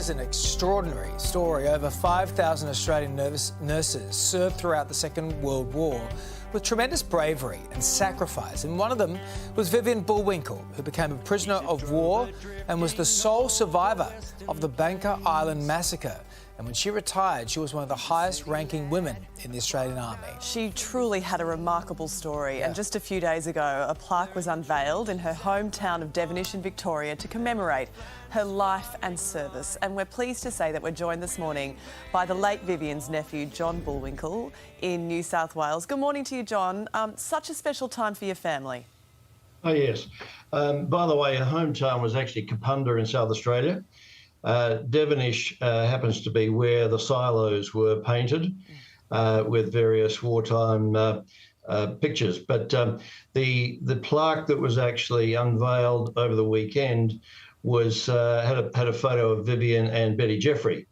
is an extraordinary story. Over 5,000 Australian nurses served throughout the Second World War with tremendous bravery and sacrifice. And one of them was Vivian Bullwinkle, who became a prisoner of war and was the sole survivor of the Bunker Island massacre. And when she retired, she was one of the highest-ranking women in the Australian Army. She truly had a remarkable story. And just a few days ago, a plaque was unveiled in her hometown of Devonish in Victoria to commemorate her life and service. And we're pleased to say that we're joined this morning by the late Vivian's nephew, John Bullwinkle, in New South Wales. Good morning to you, John. Such a special time for your family. Oh, yes. By the way, her hometown was actually Kapunda in South Australia. Devonish happens to be where the silos were painted with various wartime pictures. But the plaque that was actually unveiled over the weekend was had a photo of Vivian and Betty Jeffrey.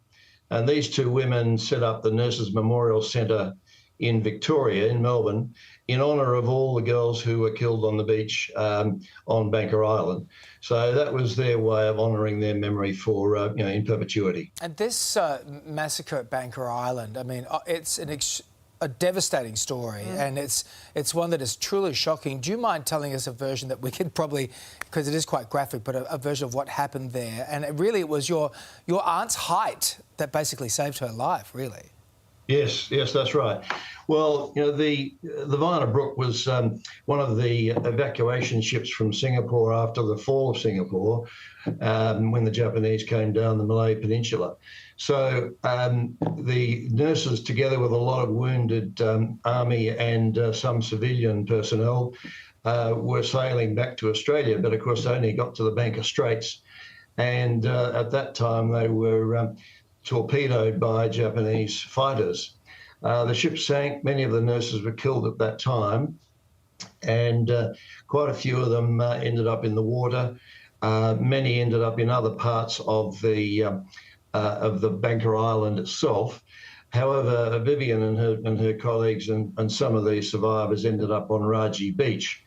And these two women set up the Nurses Memorial Centre in Victoria, in Melbourne, in honour of all the girls who were killed on the beach on Bunker Island. So that was their way of honouring their memory for, in perpetuity. And this massacre at Bunker Island, I mean, it's a devastating story, and it's one that is truly shocking. Do you mind telling us a version that we could probably, because it is quite graphic, but a version of what happened there? And it was your aunt's height that basically saved her life, really. Yes, that's right. Well, the Vienna Brook was one of the evacuation ships from Singapore after the fall of Singapore, when the Japanese came down the Malay Peninsula. So the nurses, together with a lot of wounded army and some civilian personnel, were sailing back to Australia, but of course they only got to the Bunker Straits. And at that time they were torpedoed by Japanese fighters. The ship sank. Many of the nurses were killed at that time, and quite a few of them ended up in the water. Many ended up in other parts of the Bunker Island itself. However, Vivian and her colleagues and some of the survivors ended up on Raji Beach.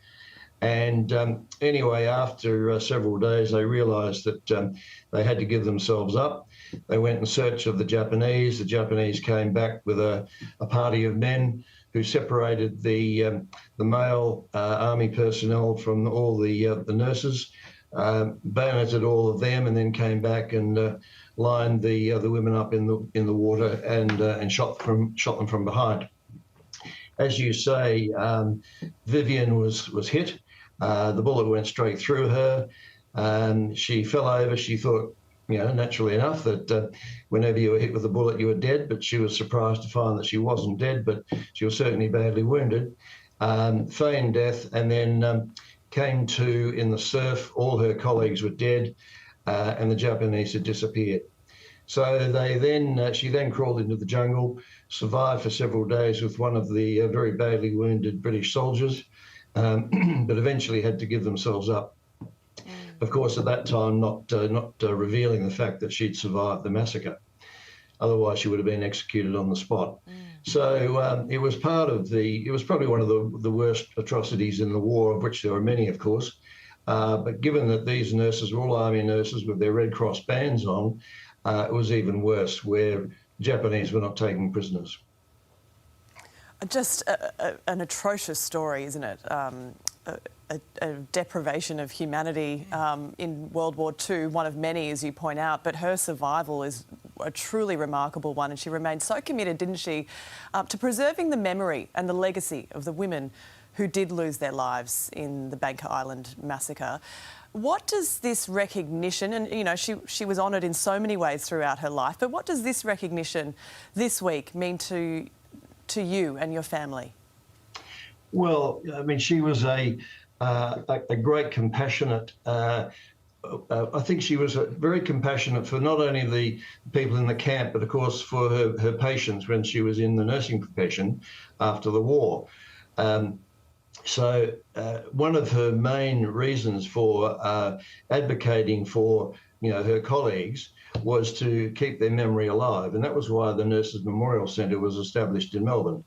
And anyway, after several days, they realised that they had to give themselves up. They went in search of the Japanese. The Japanese came back with a party of men who separated the male army personnel from all the nurses, bayoneted all of them, and then came back and lined the women up in the water and shot them from behind. As you say, Vivian was hit. The bullet went straight through her. She fell over. She thought, naturally enough, that whenever you were hit with a bullet, you were dead. But she was surprised to find that she wasn't dead, but she was certainly badly wounded. Feigned death, and then came to in the surf. All her colleagues were dead, and the Japanese had disappeared. So she then crawled into the jungle, survived for several days with one of the very badly wounded British soldiers. But eventually had to give themselves up. Of course, at that time, not revealing the fact that she'd survived the massacre. Otherwise, she would have been executed on the spot. So it was probably one of the worst atrocities in the war, of which there were many, of course. But given that these nurses were all army nurses with their Red Cross bands on, it was even worse, where Japanese were not taking prisoners. Just an atrocious story, isn't it? A deprivation of humanity in World War II, one of many, as you point out, but her survival is a truly remarkable one, and she remained so committed, didn't she, to preserving the memory and the legacy of the women who did lose their lives in the Bunker Island massacre. What does this recognition, and she was honoured in so many ways throughout her life, but what does this recognition this week mean to you and your family? Well, I mean, she was a great compassionate. I think she was very compassionate for not only the people in the camp, but of course for her patients when she was in the nursing profession after the war. So one of her main reasons for advocating for her colleagues was to keep their memory alive, and that was why the Nurses Memorial Centre was established in Melbourne,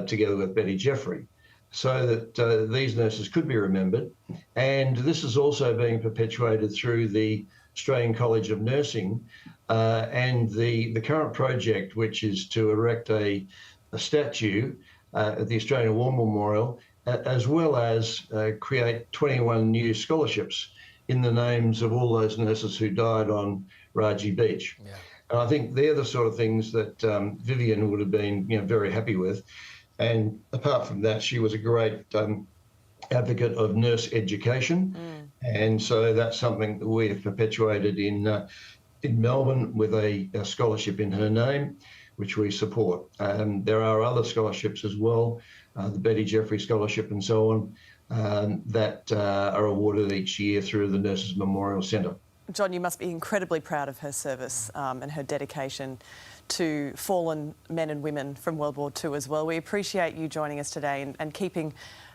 together with Betty Jeffrey, so that these nurses could be remembered. And this is also being perpetuated through the Australian College of Nursing, and the current project, which is to erect a statue at the Australian War Memorial, as well as create 21 new scholarships in the names of all those nurses who died on Raji Beach. Yeah. And I think they're the sort of things that Vivian would have been, very happy with. And apart from that, she was a great advocate of nurse education. And so that's something that we have perpetuated in Melbourne with a scholarship in her name, which we support. There are other scholarships as well, the Betty Jeffrey Scholarship and so on, that are awarded each year through the Nurses Memorial Centre. John, you must be incredibly proud of her service and her dedication to fallen men and women from World War II as well. We appreciate you joining us today and keeping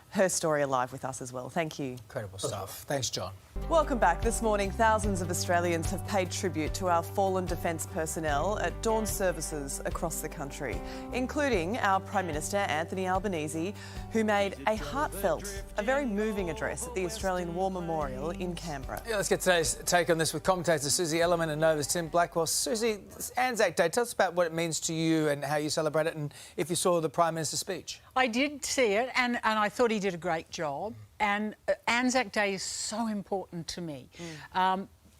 her story alive with us as well. Thank you. Incredible stuff. Thanks, John. Welcome back. This morning, thousands of Australians have paid tribute to our fallen defence personnel at dawn services across the country, including our Prime Minister, Anthony Albanese, who made a heartfelt, a very moving address at the Australian War Memorial in Canberra. Yeah, let's get today's take on this with commentator Susie Ellerman and Nova's Tim Blackwell. Susie, it's Anzac Day. Tell us about what it means to you and how you celebrate it, and if you saw the Prime Minister's speech. I did see it, and I thought he did a great job. And Anzac Day is so important to me.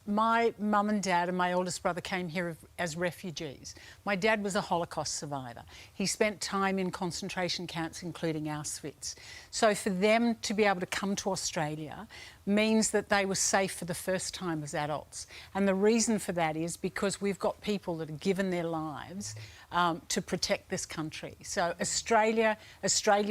My mum and dad and my oldest brother came here as refugees. My dad was a Holocaust survivor. He spent time in concentration camps, including Auschwitz. So for them to be able to come to Australia means that they were safe for the first time as adults. And the reason for that is because we've got people that have given their lives to protect this country. So Australia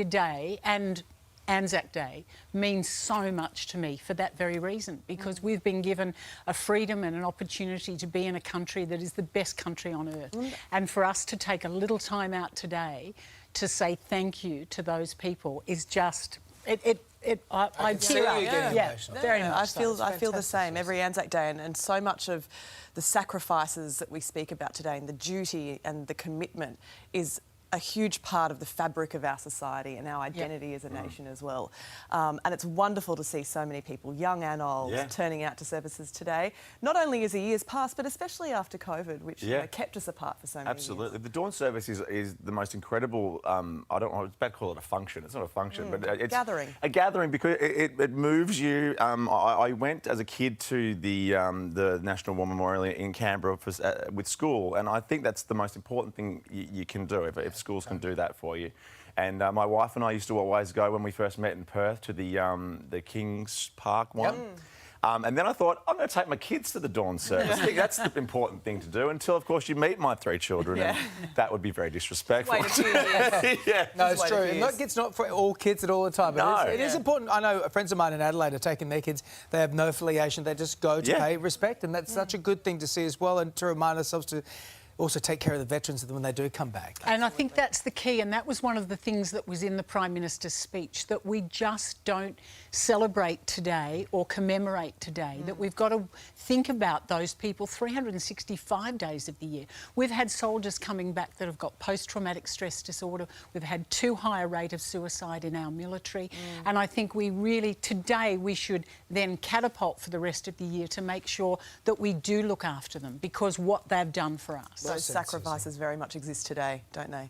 Day and Anzac Day means so much to me for that very reason, because we've been given a freedom and an opportunity to be in a country that is the best country on earth. And for us to take a little time out today to say thank you to those people is just... I tear up. Yeah, very much. I feel the same every Anzac Day, and so much of the sacrifices that we speak about today and the duty and the commitment is a huge part of the fabric of our society and our identity as a nation as well. And it's wonderful to see so many people, young and old, turning out to services today, not only as the years pass, but especially after COVID, which kept us apart for so many years. Absolutely. The dawn service is the most incredible, I don't know, it's about to call it a function. It's not a function, but it's... Gathering. A gathering, because it moves you. I went as a kid to the National War Memorial in Canberra with school, and I think that's the most important thing you can do if schools can do that for you. And my wife and I used to always go, when we first met in Perth, to the Kings Park one. And then I thought, I'm going to take my kids to the dawn service. I think that's the important thing to do, until, of course, you meet my 3 children, and that would be very disrespectful. Wait a few years. No, it's true. It's not for all kids at all the time. But it is important. I know friends of mine in Adelaide are taking their kids. They have no affiliation. They just go to pay respect, and that's such a good thing to see as well, and to remind ourselves to also take care of the veterans when they do come back. And I think that's the key, and that was one of the things that was in the Prime Minister's speech, that we just don't celebrate today or commemorate today, that we've got to think about those people 365 days of the year. We've had soldiers coming back that have got post-traumatic stress disorder. We've had too high a rate of suicide in our military. And I think today we should then catapult for the rest of the year to make sure that we do look after them, because what they've done for us. Those sacrifices very much exist today, don't they?